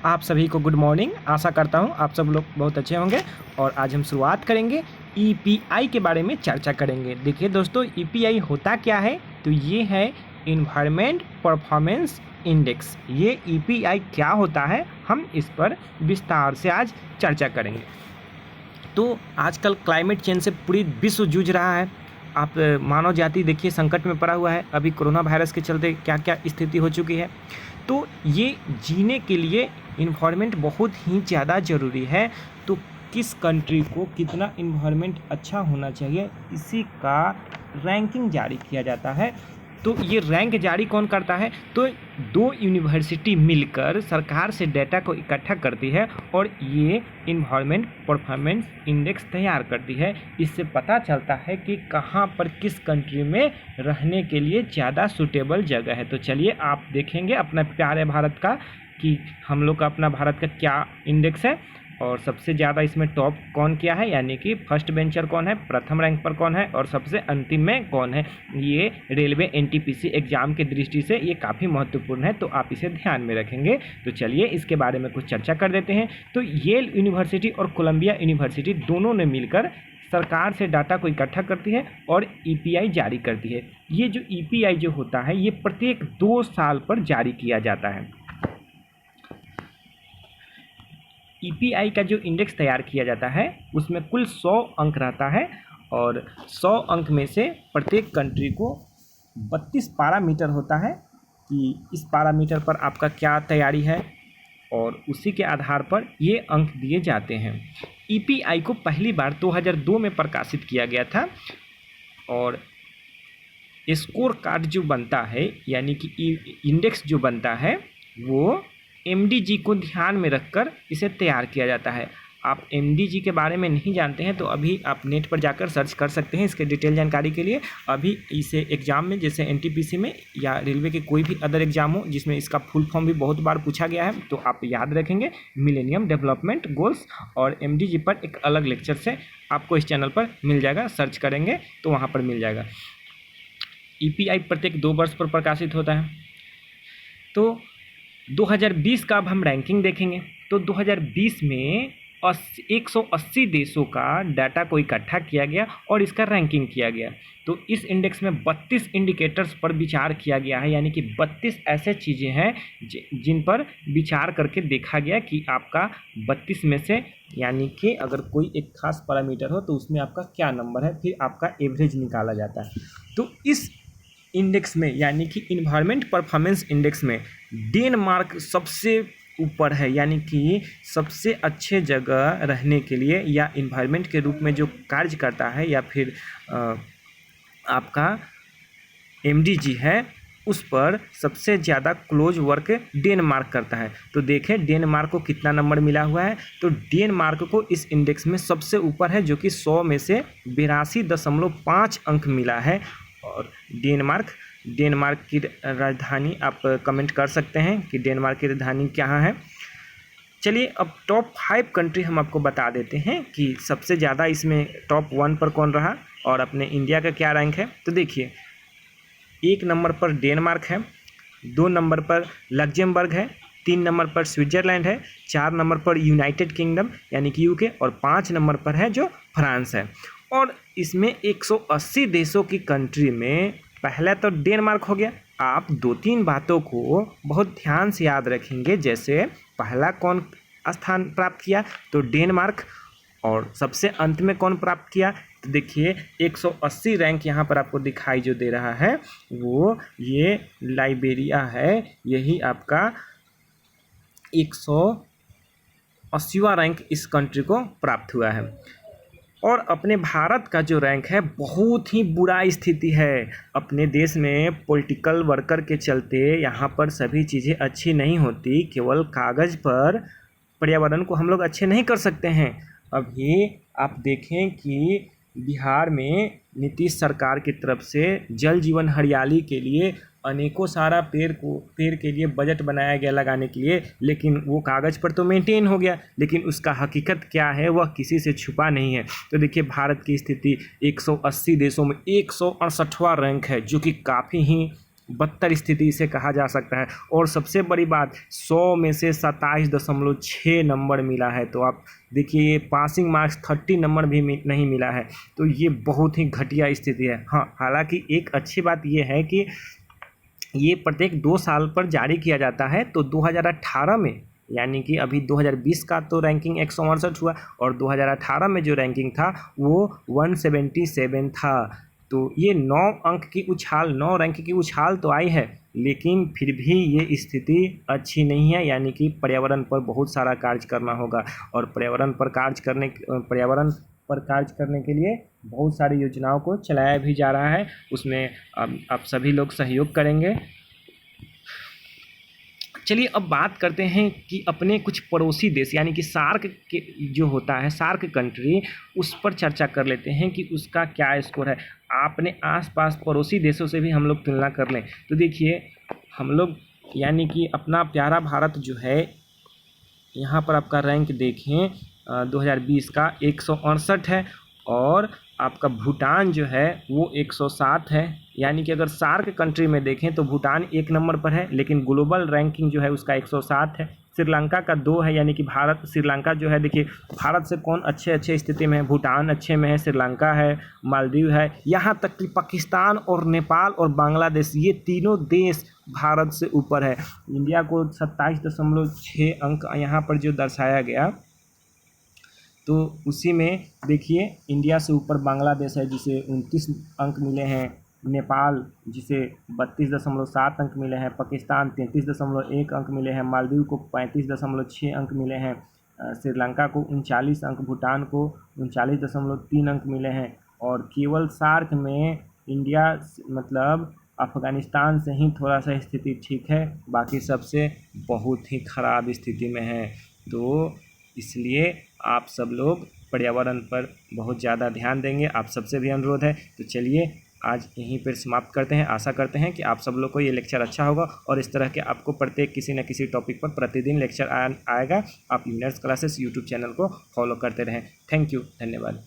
आप सभी को गुड मॉर्निंग। आशा करता हूँ आप सब लोग बहुत अच्छे होंगे। और आज हम शुरुआत करेंगे ईपीआई के बारे में चर्चा करेंगे। देखिए दोस्तों, ईपीआई होता क्या है, तो ये है इन्वायरमेंट परफॉर्मेंस इंडेक्स। ये ईपीआई क्या होता है, हम इस पर विस्तार से आज चर्चा करेंगे। तो आजकल क्लाइमेट चेंज से पूरी विश्व जूझ रहा है। आप मानव जाति देखिए संकट में पड़ा हुआ है। अभी कोरोना वायरस के चलते क्या क्या स्थिति हो चुकी है। तो ये जीने के लिए इन्वायरमेंट बहुत ही ज़्यादा ज़रूरी है। तो किस कंट्री को कितना इन्वायरमेंट अच्छा होना चाहिए, इसी का रैंकिंग जारी किया जाता है। तो ये रैंक जारी कौन करता है, तो दो यूनिवर्सिटी मिलकर सरकार से डेटा को इकट्ठा करती है और ये इन्वायरमेंट परफॉर्मेंस इंडेक्स तैयार करती है। इससे पता चलता है कि कहाँ पर किस कंट्री में रहने के लिए ज़्यादा सूटेबल जगह है। तो चलिए आप देखेंगे अपना प्यारे भारत का कि हम लोग का अपना भारत का क्या इंडेक्स है और सबसे ज़्यादा इसमें टॉप कौन किया है, यानी कि फर्स्ट बेंचर कौन है, प्रथम रैंक पर कौन है और सबसे अंतिम में कौन है। ये रेलवे एनटीपीसी एग्जाम की दृष्टि से ये काफ़ी महत्वपूर्ण है, तो आप इसे ध्यान में रखेंगे। तो चलिए इसके बारे में कुछ चर्चा कर देते हैं। तो येल यूनिवर्सिटी और कोलंबिया यूनिवर्सिटी दोनों ने मिलकर सरकार से डाटा को इकट्ठा करती है और ईपीआई जारी करती है। ये जो ईपीआई जो होता है ये प्रत्येक 2 साल पर जारी किया जाता है। ईपीआई का जो इंडेक्स तैयार किया जाता है उसमें कुल 100 अंक रहता है और 100 अंक में से प्रत्येक कंट्री को 32 पैरामीटर होता है कि इस पैरामीटर पर आपका क्या तैयारी है और उसी के आधार पर ये अंक दिए जाते हैं। ईपीआई को पहली बार 2002 में प्रकाशित किया गया था और स्कोर कार्ड जो बनता है यानी कि इंडेक्स जो बनता है वो एमडीजी को ध्यान में रखकर इसे तैयार किया जाता है। आप एमडीजी के बारे में नहीं जानते हैं तो अभी आप नेट पर जाकर सर्च कर सकते हैं इसके डिटेल जानकारी के लिए। अभी इसे एग्ज़ाम में जैसे एनटीपीसी में या रेलवे के कोई भी अदर एग्ज़ाम हो जिसमें इसका फुल फॉर्म भी बहुत बार पूछा गया है तो आप याद रखेंगे। मिलेनियम डेवलपमेंट गोल्स और एमडीजी पर एक अलग लेक्चर से आपको इस चैनल पर मिल जाएगा, सर्च करेंगे तो वहाँ पर मिल जाएगा। ईपीआई प्रत्येक 2 वर्ष पर प्रकाशित होता है। तो 2020 का अब हम रैंकिंग देखेंगे। तो 2020 में 180 देशों का डाटा को इकट्ठा किया गया और इसका रैंकिंग किया गया। तो इस इंडेक्स में 32 इंडिकेटर्स पर विचार किया गया है, यानी कि 32 ऐसे चीज़ें हैं जिन पर विचार करके देखा गया कि आपका 32 में से यानी कि अगर कोई एक खास पैरामीटर हो तो उसमें आपका क्या नंबर है, फिर आपका एवरेज निकाला जाता है। तो इस इंडेक्स में यानी कि इन्वायरमेंट परफॉर्मेंस इंडेक्स में डेनमार्क सबसे ऊपर है, यानी कि सबसे अच्छे जगह रहने के लिए या इन्वायरमेंट के रूप में जो कार्य करता है या फिर आपका एमडीजी है उस पर सबसे ज़्यादा क्लोज वर्क डेनमार्क करता है। तो देखें डेनमार्क को कितना नंबर मिला हुआ है। तो डेनमार्क को इस इंडेक्स में सबसे ऊपर है जो कि 100 में से 82.5 अंक मिला है। और डेनमार्क की राजधानी आप कमेंट कर सकते हैं कि डेनमार्क की राजधानी कहाँ है। चलिए अब टॉप 5 कंट्री हम आपको बता देते हैं कि सबसे ज़्यादा इसमें टॉप 1 पर कौन रहा और अपने इंडिया का क्या रैंक है। तो देखिए 1 नंबर पर डेनमार्क है, 2 नंबर पर लग्जमबर्ग है, 3 नंबर पर स्विट्ज़रलैंड है, 4 नंबर पर यूनाइटेड किंगडम यानी कि यूके और 5 नंबर पर है जो फ्रांस है। और इसमें 180 देशों की कंट्री में पहला तो डेनमार्क हो गया। आप 2-3 बातों को बहुत ध्यान से याद रखेंगे, जैसे पहला कौन स्थान प्राप्त किया तो डेनमार्क और सबसे अंत में कौन प्राप्त किया। तो देखिए 180 रैंक यहाँ पर आपको दिखाई जो दे रहा है वो ये लाइबेरिया है, यही आपका 180वां रैंक इस कंट्री को प्राप्त हुआ है। और अपने भारत का जो रैंक है बहुत ही बुरा स्थिति है। अपने देश में पॉलिटिकल वर्कर के चलते यहाँ पर सभी चीज़ें अच्छी नहीं होती, केवल कागज़ पर पर्यावरण को हम लोग अच्छे नहीं कर सकते हैं। अभी आप देखें कि बिहार में नीतीश सरकार की तरफ से जल जीवन हरियाली के लिए अनेकों सारा पेड़ के लिए बजट बनाया गया लगाने के लिए, लेकिन वो कागज़ पर तो मेंटेन हो गया, लेकिन उसका हकीकत क्या है वह किसी से छुपा नहीं है। तो देखिए भारत की स्थिति 180 देशों में 168वां रैंक है, जो कि काफ़ी ही बदतर स्थिति इसे कहा जा सकता है। और सबसे बड़ी बात, 100 में से 27.6 नंबर मिला है। तो आप देखिए, ये पासिंग मार्क्स 30 नंबर भी नहीं मिला है। तो ये बहुत ही घटिया स्थिति है। हाँ, हालांकि एक अच्छी बात ये है कि ये प्रत्येक 2 साल पर जारी किया जाता है। तो 2018 में, यानी कि अभी 2020 का तो रैंकिंग 168 हुआ, और 2018 में जो रैंकिंग था वो 177 था। तो ये 9 अंक की उछाल, 9 रैंक की उछाल तो आई है, लेकिन फिर भी ये स्थिति अच्छी नहीं है। यानी कि पर्यावरण पर बहुत सारा कार्य करना होगा, और पर्यावरण पर कार्य करने के लिए बहुत सारी योजनाओं को चलाया भी जा रहा है। उसमें आप सभी लोग सहयोग करेंगे। चलिए अब बात करते हैं कि अपने कुछ पड़ोसी देश, यानी कि सार्क के जो होता है, सार्क कंट्री, उस पर चर्चा कर लेते हैं कि उसका क्या स्कोर है। आपने आसपास पड़ोसी देशों से भी हम लोग तुलना कर लें तो देखिए, हम लोग यानी कि अपना प्यारा भारत जो है, यहाँ पर आपका रैंक देखें 2020 का 168 है, और आपका भूटान जो है वो 107 है। यानी कि अगर सार्क कंट्री में देखें तो भूटान 1 नंबर पर है, लेकिन ग्लोबल रैंकिंग जो है उसका 107 है। श्रीलंका का 2 है, यानी कि भारत, श्रीलंका जो है, देखिए भारत से कौन अच्छे स्थिति में है, भूटान अच्छे में है, श्रीलंका है, मालदीव है, यहाँ तक कि पाकिस्तान और नेपाल और बांग्लादेश, ये तीनों देश भारत से ऊपर है। इंडिया को 27.6 अंक यहाँ पर जो दर्शाया गया, तो उसी में देखिए इंडिया से ऊपर बांग्लादेश है जिसे 29 अंक मिले हैं, नेपाल जिसे 32.7 अंक मिले हैं, पाकिस्तान 33.1 अंक मिले हैं, मालदीव को 35.6 अंक मिले हैं, श्रीलंका को 39 अंक, भूटान को 39.3 अंक मिले हैं। और केवल सार्क में इंडिया मतलब अफ़गानिस्तान से ही थोड़ा सा स्थिति ठीक है, बाकी सबसे बहुत ही ख़राब स्थिति में है। तो इसलिए आप सब लोग पर्यावरण पर बहुत ज़्यादा ध्यान देंगे, आप सबसे भी अनुरोध है। तो चलिए आज यहीं पर समाप्त करते हैं। आशा करते हैं कि आप सब लोग को ये लेक्चर अच्छा होगा, और इस तरह के आपको प्रत्येक किसी न किसी टॉपिक पर प्रतिदिन लेक्चर आएगा। आप विनर्स क्लासेस यूट्यूब चैनल को फॉलो करते रहें। थैंक यू, धन्यवाद।